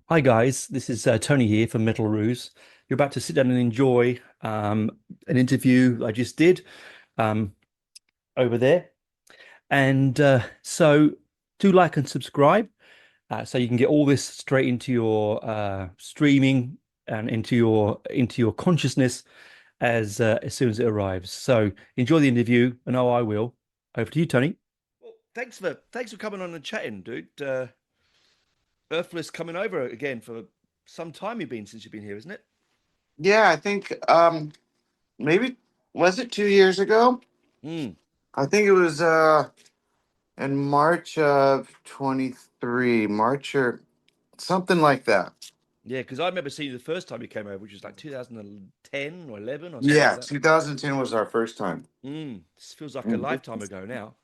Hi guys, this is Tony here from Metal Ruse. You're about to sit down and enjoy an interview I just did um, over there, and so do like and subscribe so you can get all this straight into your streaming and into your consciousness as soon as it arrives. So enjoy the interview, and I will. Over to you, Tony. Well, thanks for coming on and chatting, dude. Earthless coming over again for some time you've been since you've been here, isn't it? Yeah, I think maybe was it 2 years ago? Mm. I think it was in March of 23, March or something like that. Yeah, because I remember seeing you the first time you came over, which was like 2010 or 11 or something like Yeah, that. 2010 was our first time. This feels like a Mhm. lifetime ago now.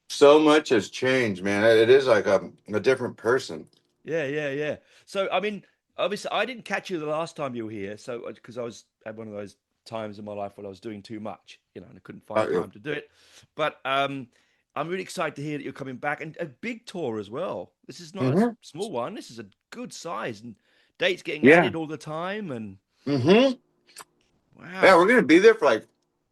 So much has changed, man. It is like a different person. Yeah, yeah, yeah. So, I mean, obviously, I didn't catch you the last time you were here. So, because I was at one of those times in my life when I was doing too much, and I couldn't find Yeah. time to do it. But I'm really excited to hear that you're coming back and a big tour as well. This is not a Hmm. small one. This is a good size and dates getting Yeah. added all the time. And Hmm. Yeah, wow, we're gonna be there for like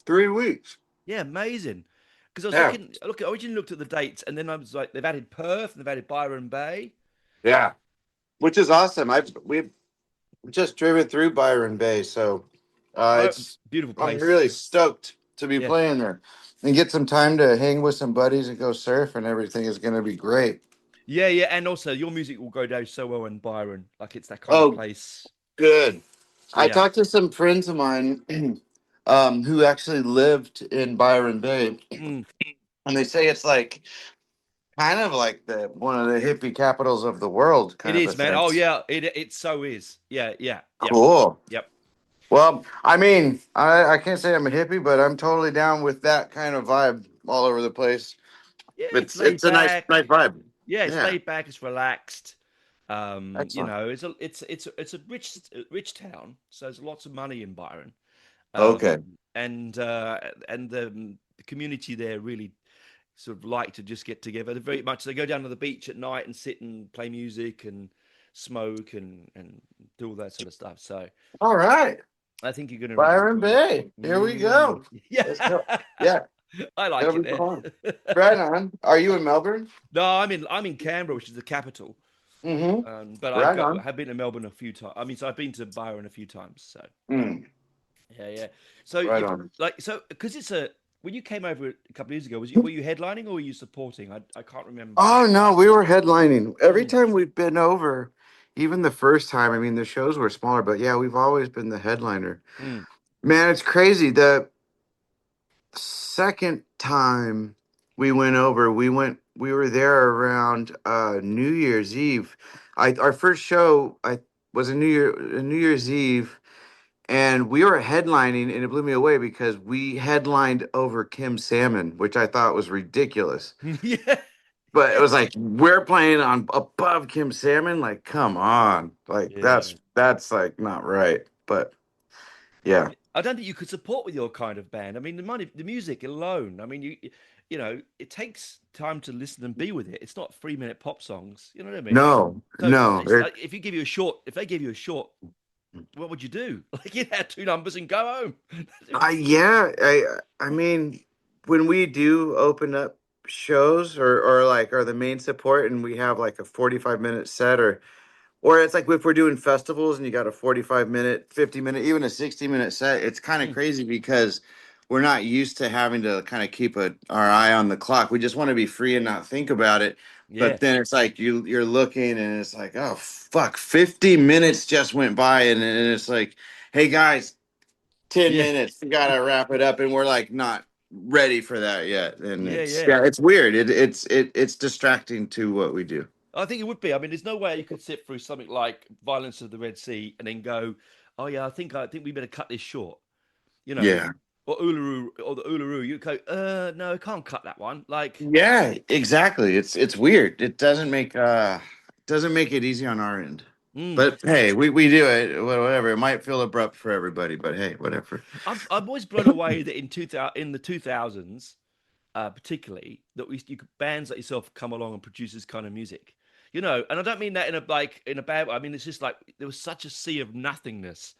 3 weeks. yeah, amazing. Because I was Yeah. looking, I originally looked at the dates, and then I was like, they've added Perth and they've added Byron Bay. Yeah. Which is awesome. We've just driven through Byron Bay, so Oh, it's beautiful I'm place. really stoked to be Yeah. playing there and get some time to hang with some buddies and go surf and everything is going to be great. Yeah, yeah, and also your music will go down so well in Byron. Like it's that kind of Oh, place. good. I Yeah. talked to some friends of mine who actually lived in Byron Bay, Mm, and they say it's like kind of like the one of the hippie capitals of the world, it kind of a is, man. thing. Oh yeah, it so is. Yeah, yeah, yep, Cool. yep. Well, I mean, I can't say I'm a hippie, but I'm totally down with that kind of vibe all over the place. Yeah, it's laid It's a nice back. nice vibe. Yeah, it's Yeah, laid back. It's relaxed. excellent. It's a rich town. So there's lots of money in Byron. Okay. And the community there really sort of like to just get together. They're very much they go down to the beach at night and sit and play music and smoke and do all that sort of stuff. So All right. I think you're going to really Byron enjoy it. Bay. Here we go. Yeah, Let's go. Yeah, I like it'll it be fun. there. Right on. Are you in Melbourne? No, I'm in Canberra, which is the capital. Mm-hmm. But Right on. have been to Melbourne a few times. I mean, so I've been to Byron a few times. So Mm. yeah, yeah. So Right you on. like so because it's a when you came over a couple of years ago, were you headlining or were you supporting? I can't remember. Oh no, we were headlining. Every Mm, time we've been over, even the first time, I mean the shows were smaller, but yeah, we've always been the headliner. mm. Man, it's crazy. The second time we were there around New Year's Eve. I Our first show I was a New Year's Eve, and we were headlining, and it blew me away because we headlined over Kim Salmon, which I thought was ridiculous. Yeah, But it yeah, was like we're playing on above Kim Salmon, like come on, like yeah. that's like not right. But yeah, I don't think you could support with your kind of band. I mean, the money, the music alone. I mean, it takes time to listen and be with it. It's not 3 minute pop songs. You know what I mean? no, So no, if they give you a short, what would you do? Like you had two numbers and go home. yeah, I mean, when we do open up shows or like are the main support and we have like a 45-minute set or it's like if we're doing festivals and you got a 45-minute, 50-minute, even a 60-minute set, it's kind of Mm, crazy because we're not used to having to kind of keep our eye on the clock. We just want to be free and not think about it. yeah, But then it's like you're looking and it's like, oh fuck, 50 minutes just went by and it's like, hey guys, 10 yeah, minutes, we gotta wrap it up, and we're like not ready for that yet. And yeah, it's yeah. yeah, it's weird. It's distracting to what we do. I think it would be. I mean, there's no way you could sit through something like Violence of the Red Sea and then go, "Oh yeah, I think we better cut this short." You know, Yeah. or Uluru or the Uluru. You go, no, I can't cut that one. Like, Yeah, exactly. It's weird. It doesn't make it easy on our end. mm. But hey, we do it. Whatever. It might feel abrupt for everybody, but hey, whatever. I'm always blown away that in the 2000s, particularly that bands like yourself come along and produce this kind of music. And I don't mean that in a like in a bad way. I mean it's just like there was such a sea of nothingness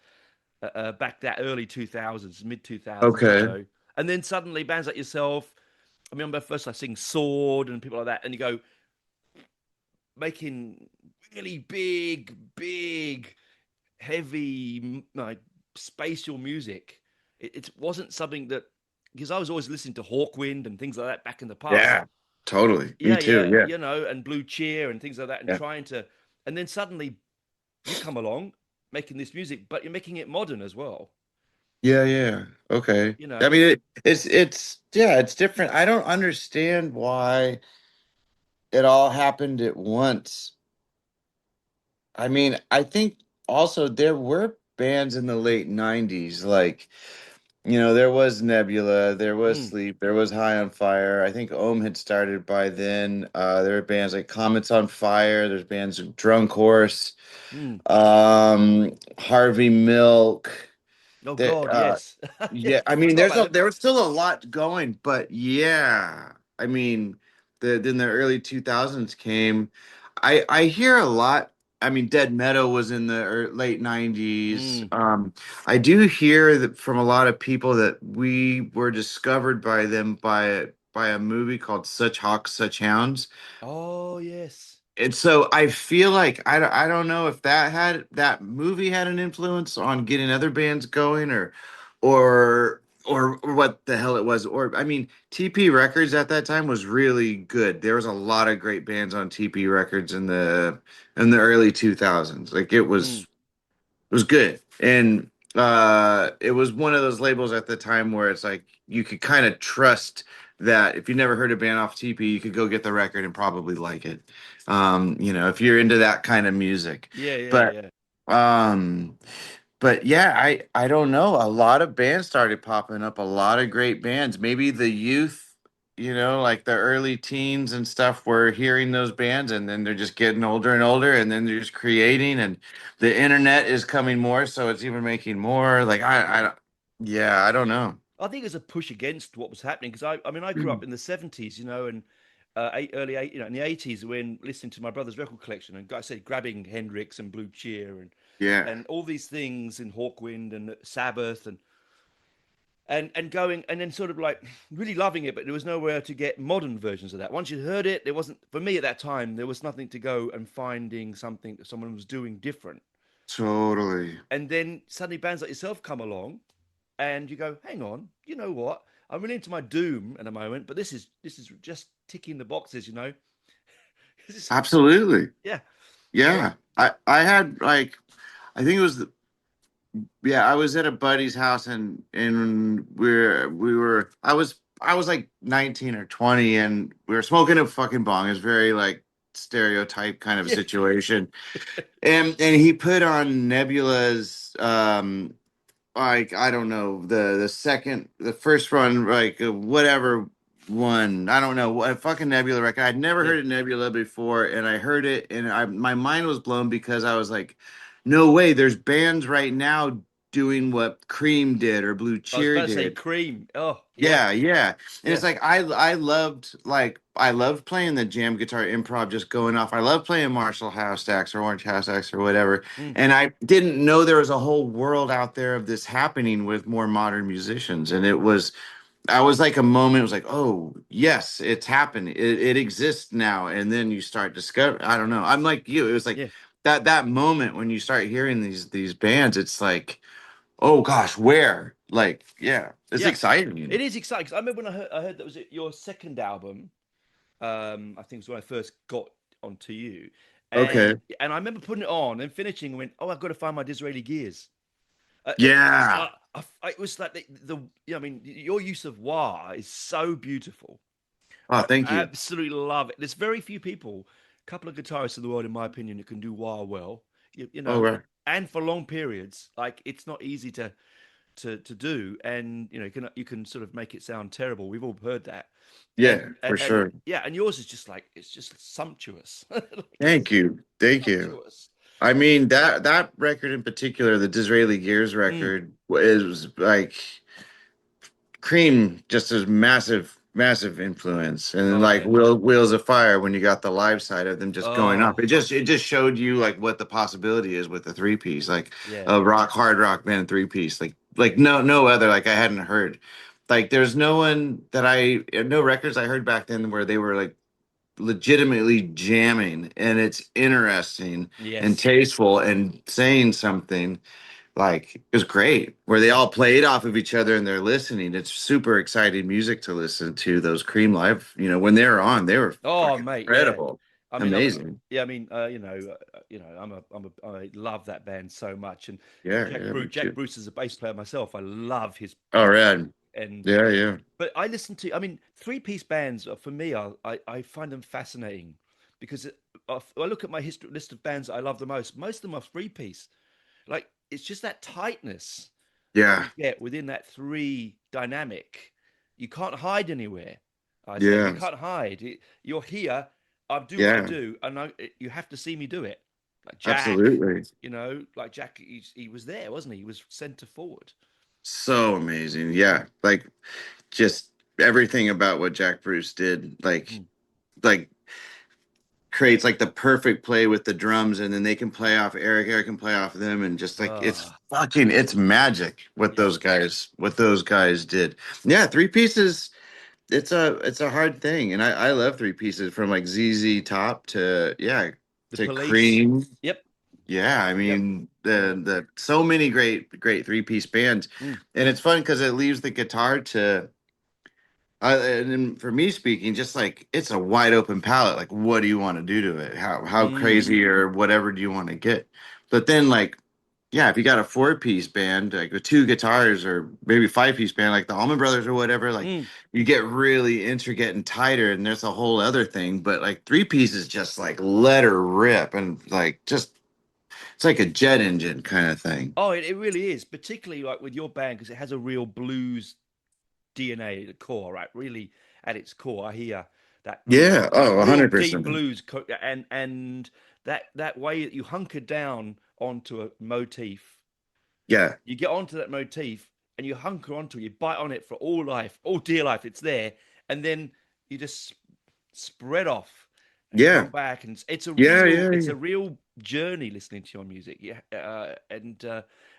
back that early 2000s, mid 2000s, Okay. and then suddenly bands like yourself. I remember first I sing Sword and people like that, and you go making really big, heavy, like spatial music. It wasn't something that because I was always listening to Hawkwind and things like that back in the past. Yeah, totally. Me Yeah, too. yeah, Yeah. and Blue Cheer and things like that, and Yeah. trying to, and then suddenly you come along making this music, but you're making it modern as well. Yeah, yeah. Okay. You I know, mean, it's yeah, it's different. I don't understand why it all happened at once. I mean, I think also there were bands in the late 90s, like, there was Nebula, there was mm, Sleep, there was High on Fire. I think Ohm had started by then. There were bands like Comets on Fire, there's bands like Drunk Horse, mm. Harvey Milk. Oh That God, yes, yeah, Yeah, I mean, forgot about them. there was still a lot going, but yeah, I mean, then the early 2000s came. I hear a lot. I mean, Dead Meadow was in the late 90s. Mm. I do hear that from a lot of people that we were discovered by them by a movie called Such Hawks, Such Hounds. Oh yes. And so I feel like I don't know if that movie had an influence on getting other bands going or what the hell it was. Or I mean, TP Records at that time was really good. There was a lot of great bands on TP Records in the early 2000s. Like Mm. it was good. And it was one of those labels at the time where it's like you could kind of trust that if you never heard a band off TP, you could go get the record and probably like it. If you're into that kind of music. Yeah, yeah, But yeah, um but yeah, I don't know. A lot of bands started popping up, a lot of great bands. Maybe the youth, like the early teens and stuff were hearing those bands and then they're just getting older and older and then they're just creating and the internet is coming more, so it's even making more. Like yeah, I don't know. I think there's a push against what was happening because I mean, I grew up in the '70s, and early eight, in the '80s when listening to my brother's record collection and, like I said, grabbing Hendrix and Blue Cheer Yeah, and all these things in Hawkwind and Sabbath and going and then sort of like really loving it, but there was nowhere to get modern versions of that. Once you heard it, there wasn't for me at that time. There was nothing to go and finding something that someone was doing different. totally. And then suddenly bands like yourself come along and you go, hang on, you know what? I'm really into my doom at the moment, but this is just ticking the boxes. This is Absolutely. yeah. So Yeah. I had like I think it was yeah, I was at a buddy's house and I was like 19 or 20 and we were smoking a fucking bong. It was very like stereotype kind of a yeah, situation. And he put on Nebula's like I don't know the first one like whatever one I don't know what fucking Nebula record. I'd never yeah. heard of Nebula before, and I heard it, and my mind was blown because I was like, no way, there's bands right now doing what Cream did or Blue I was Cheer about to say did. cream. Oh, yeah, Yeah, yeah. And it's yeah. like I loved playing the jam guitar improv just going off. I love playing Marshall House stacks or Orange House stacks or whatever. Mm, And I didn't know there was a whole world out there of this happening with more modern musicians. And I was like a moment, it was like, oh yes, it's happening. It exists now. And then you start discover I don't know. I'm like you. It was like yeah, that moment when you start hearing these bands, it's like, oh gosh, where? Like, yeah, it's yeah. exciting. It is exciting 'cause I remember when I heard that was it, your second album. I think it was when I first got onto you, and Okay. and I remember putting it on and finishing and went, oh, I've got to find my Disraeli gears. Yeah. It was like I mean, your use of wah is so beautiful. Oh, thank I you. absolutely love it. There's very few people, a couple of guitarists in the world, in my opinion, who can do wah well. You Oh, know, right. and for long periods, like it's not easy to do, and you can sort of make it sound terrible. We've all heard that, Yeah, for and sure. yeah, and yours is just like it's just sumptuous, like Thank it's you. Thank you. sumptuous. I mean that record in particular, the Disraeli Gears Mm, record, is like Cream just is massive. massive influence. And then Oh like yeah. Wheels of Fire, when you got the live side of them just going up, Oh it just showed you like what the possibility is with the three piece, like yeah. a hard rock band three piece, like no other, like I hadn't heard. Like there's no one that no records I heard back then where they were like legitimately jamming and it's interesting and Yes. tasteful and saying something. Like it was great where they Mm. all played off of each other and they're listening. It's super exciting music to listen to. Those Cream Live, when they were on, they were Oh fucking mate, yeah. incredible, I mean, amazing. yeah. I mean, I love that band so much. And Yeah, yeah, me Jack too. Bruce is a bass player myself. I love Oh, his rad. and Yeah, yeah, but I listen to. I mean, three-piece bands for me I find them fascinating because I look at my history list of bands that I love the most. Most of them are three-piece. Like it's just that tightness that yeah, you get within that three dynamic. You can't hide anywhere. I say you yeah, can't hide. You're here. I do what I yeah. do, and you have to see me do it. Like Jack, Absolutely. like Jack, he was there, wasn't he? He was center forward. So amazing. Yeah, like just everything about what Jack Bruce did, Mm. like creates like the perfect play with the drums, and then they can play off Eric can play off them, and just like Ah, it's magic yeah. what those guys did. Yeah, three pieces. It's a hard thing, and I love three pieces from like ZZ Top to The to Police. Cream. Yep. Yeah, I Yep. mean Yeah. the so many great three piece bands, Mm. and it's fun because it leaves the guitar to and then for me speaking, just like it's a wide open palette. Like, what do you want to do to it? How Mm. crazy or whatever do you want to get? But then, like, yeah, if you got a four piece band, like with two guitars or maybe five piece band, like the Allman Brothers or whatever, like Mm. you get really intricate and tighter, and there's a whole other thing. But like three piece is just like let her rip and like just it's like a jet engine kind of thing. Oh, it really is, particularly like with your band because it has a real blues DNA at the core, right? Really, at its core, I hear that Yeah. Oh, real deep 100%. blues, and that way that you hunker down onto a motif, Yeah. you get onto that motif and you hunker onto it, you bite on it for all life, all dear life. It's there, and then you just spread off and come Yeah. back, and Yeah. Yeah. it's Yeah. a real journey listening to your music. Yeah, and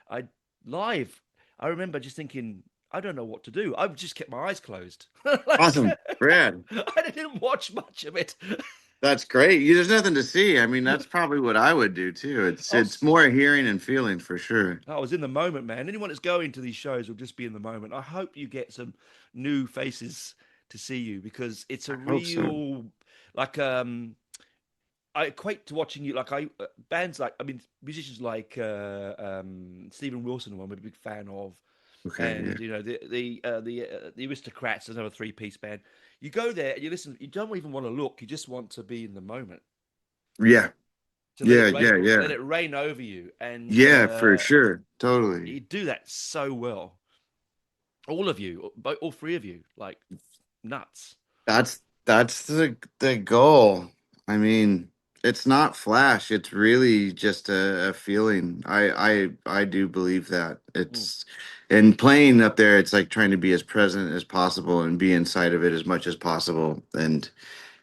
I live. I remember just thinking, I don't know what to do. I've just kept my eyes closed. Like Awesome. Brad. I didn't watch much of it. That's great. There's nothing to see. I mean, that's probably what I would do too. I It's was more hearing and feeling for sure. I was in the moment, man. Anyone that's going to these shows will just be in the moment. I hope you get some new faces to see you because it's a I hope so. real like I equate to watching you like bands like I mean musicians like Stephen Wilson, who I'm a big fan of, Okay. Yeah. and the Aristocrats, another three-piece band. You go there and you listen. You don't even want to look. You just want to be in the moment Yeah. to Yeah. Yeah. let Yeah. it rain over you, and Yeah. For sure. Totally. you do that so well. All of you, all three of you, like nuts. That's the goal. I mean, it's not flash. It's really just a feeling. I do believe that. Mm. It's and playing up there, it's like trying to be as present as possible and be inside of it as much as possible. And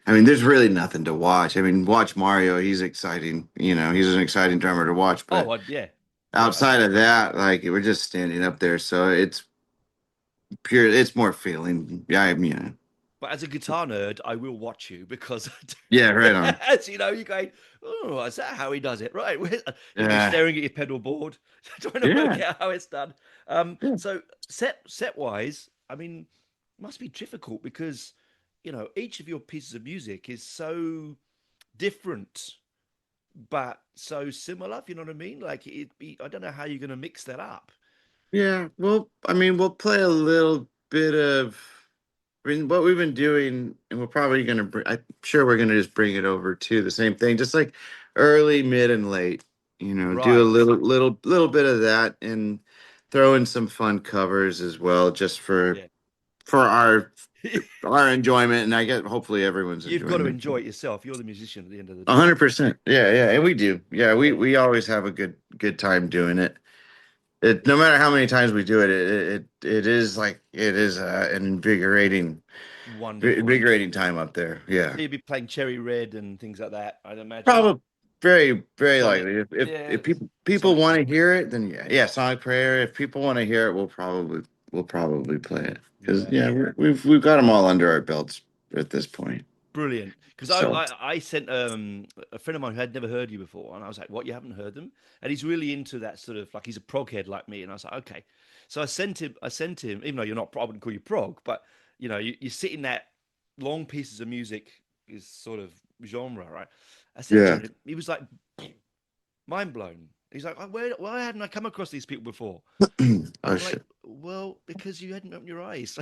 I mean, there's really nothing to watch. I mean, watch Mario. He's exciting. He's an exciting drummer to watch. But Oh, yeah, yeah. outside of that, like we're just standing up there. So it's pure. It's more feeling. Yeah, I mean, But as a guitar nerd, I will watch you because, yeah, right on. as you know, you're going, oh, is that how he does it? Right. You'll be Yeah, staring at your pedal board, trying to work yeah, out how it's done. yeah, So set wise, I mean, must be difficult because, each of your pieces of music is so different, but so similar, if you know what I mean? Like I don't know how you're going to mix that up. yeah. Well, I mean, we'll play a little bit of. I mean, what we've been doing, and we're probably gonna. I'm sure we're gonna just bring it over to the same thing, just like early, mid, and late. Do a Right. little bit of that, and throw in some fun covers as well, just Yeah. for our enjoyment, and I get hopefully everyone's You've got to enjoyment. enjoy it yourself. You're the musician at the end of the day. 100%. Yeah, yeah, and we do. Yeah, we Yeah. we always have a good time doing it. No matter how many times we do it, it is like it is an invigorating Wonderful. invigorating time up there. Yeah. He'd be playing Cherry Red and things like that, I'd imagine. Probably very, very Sonic. likely. Yeah, If people Sonic want Prayer. to hear it, then yeah, yeah, Sonic Prayer. If people want to hear it, we'll probably play it because Yeah. yeah, we've got them all under our belts at this point. Brilliant. Because So I sent a friend of mine who had never heard you before, and I was like, "What? You haven't heard them?" And he's really into that sort of like he's a prog head like me, and I was like, "Okay." So I sent him, even though you're not, I wouldn't call you prog, but you sit in that long pieces of music is sort of genre, right? I sent it to yeah, him. He was like mind blown. He's like, why hadn't I come across these people before? oh I'm like, shit, well, because you hadn't opened your eyes.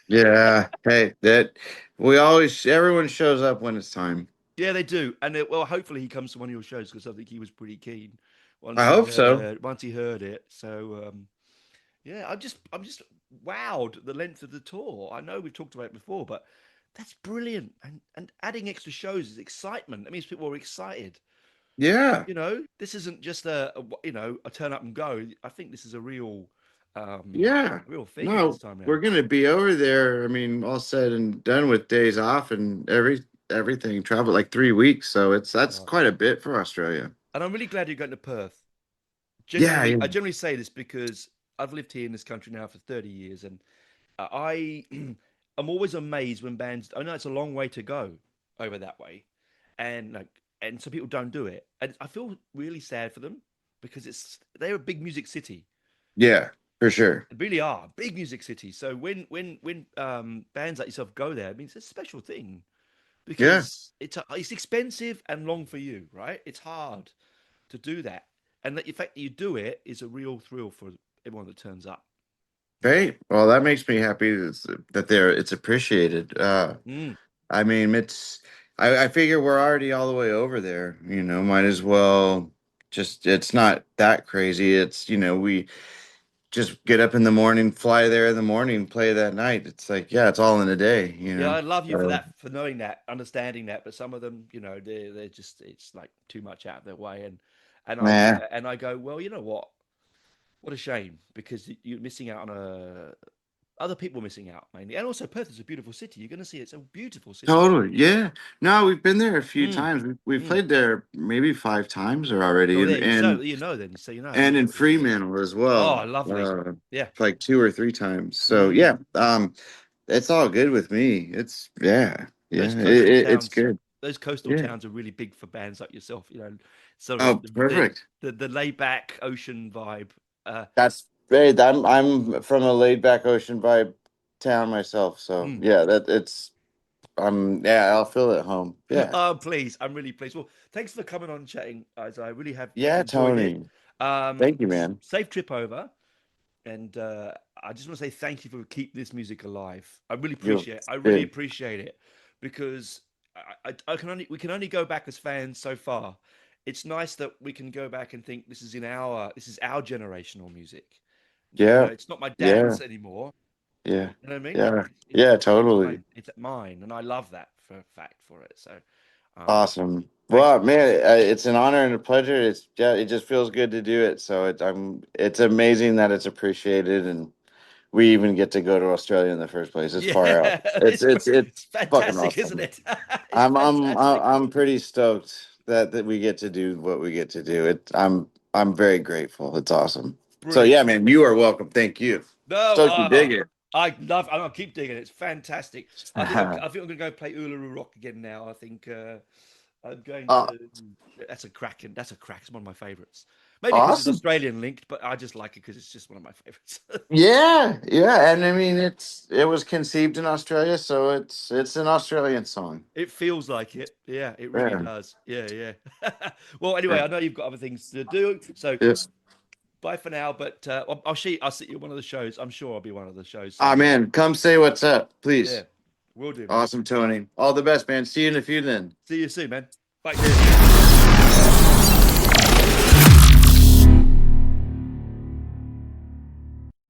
yeah. Hey, that we always everyone shows up when it's time. Yeah, they do, and well, hopefully he comes to one of your shows because I think he was pretty keen I hope so. once he heard it. So yeah, I'm just wowed at the length of the tour. I know we've talked about it before, but that's brilliant, and adding extra shows is excitement. That means people are excited. Yeah, This isn't just a turn up and go. I think this is a um, yeah. real thing this No, time we're around. gonna be over there. I mean, all said and done with days off and everything. Travel like 3 weeks, so that's Wow. quite a bit for Australia. And I'm really glad you're going to Perth. Yeah, Genuinely, yeah, I generally say this because I've lived here in this country now for 30 years, and I I'm always amazed when bands. I know it's a long way to go over that way, and some people don't do it, and I feel really sad for them because they're a big music city. yeah, for sure. They really are a big music city. So when bands like yourself go there, I mean it's a special thing Yeah, because it's expensive and long for you, right? It's hard to do that, and the fact that you do it is a real thrill for everyone that turns up. great. Well, that makes me happy that it's appreciated. Mm. I mean, I figure we're already all the way over there. Might as well just. It's not that crazy. We just get up in the morning, fly there in the morning, play that night. It's like, yeah, it's all in a day. Yeah, I love you for So, that, for knowing that, understanding that. But some of them, they're just it's like too much out of their way, nah, and I go, well, you know what? What a shame because you're missing out on a other people missing out mainly, and also Perth is a beautiful city. You're going to see it's a beautiful city. totally. Yeah. No, we've been there a few Mm, times. We've mm. played there maybe 5 times or already, Oh, and there you and so you know then so you know how and in beautiful it is. Fremantle as Oh, well. lovely. Yeah. Like 2 or 3 times. So Mm. yeah, it's all good with me. It's yeah, Those yeah, coastal it's towns, good. those coastal Yeah. towns are really big for bands like yourself. Sort of Oh, perfect. the laid back ocean vibe. Uh, That's great. I'm from a laid back ocean vibe town myself. So mm. yeah, that it's yeah, I'll feel at home. Yeah. Oh, please, I'm really pleased. Well, thanks for coming on and chatting, guys. I really have Yeah, enjoyed it. Tony. Thank you, man. Safe trip over, and I just want to say thank you for keep this music alive. You're I really good. appreciate it because I can only we can only go back as fans so far. It's nice that we can go back and think this is our generational music. Yeah. It's not my Yeah. dad's anymore. Yeah. You know what I mean? Yeah. It's Yeah, it's totally. mine. It's mine, and I love that for a fact for it. So, um, Awesome. thanks, Well, man. man, it's an honor and a pleasure. It just feels good to do it. So it's amazing that it's appreciated, and we even get to go to Australia in the first place. It's Yeah, far out. It's it's fucking fantastic, isn't awesome. it? It's fantastic. I'm pretty stoked that we get to do what we get to do. I'm very grateful. It's awesome. So Brilliant. yeah, man, you are welcome. Thank you. No, Stoked you dig it. I'll keep digging. It's fantastic. I think I'm gonna go play Uluru Rock again now. I think I'm going uh, to. That's a crack. It's one of my favorites. Maybe because it's awesome. Australian linked, but I just like it because it's just one of my favorites. Yeah, yeah, and I mean it was conceived in Australia, so it's an Australian song. It feels like it. Yeah, it really Yeah, does. Yeah, yeah. Well, anyway, yeah, I know you've got other things to do, so yes. bye for now. But I'll see you at one of the shows. I'm sure I'll be one of the shows Ah, sometime. man, come say what's up, Yeah, please. will do, man. Awesome, Tony. All the best, man. See you in a few then. See you soon, man. Bye. Cheers.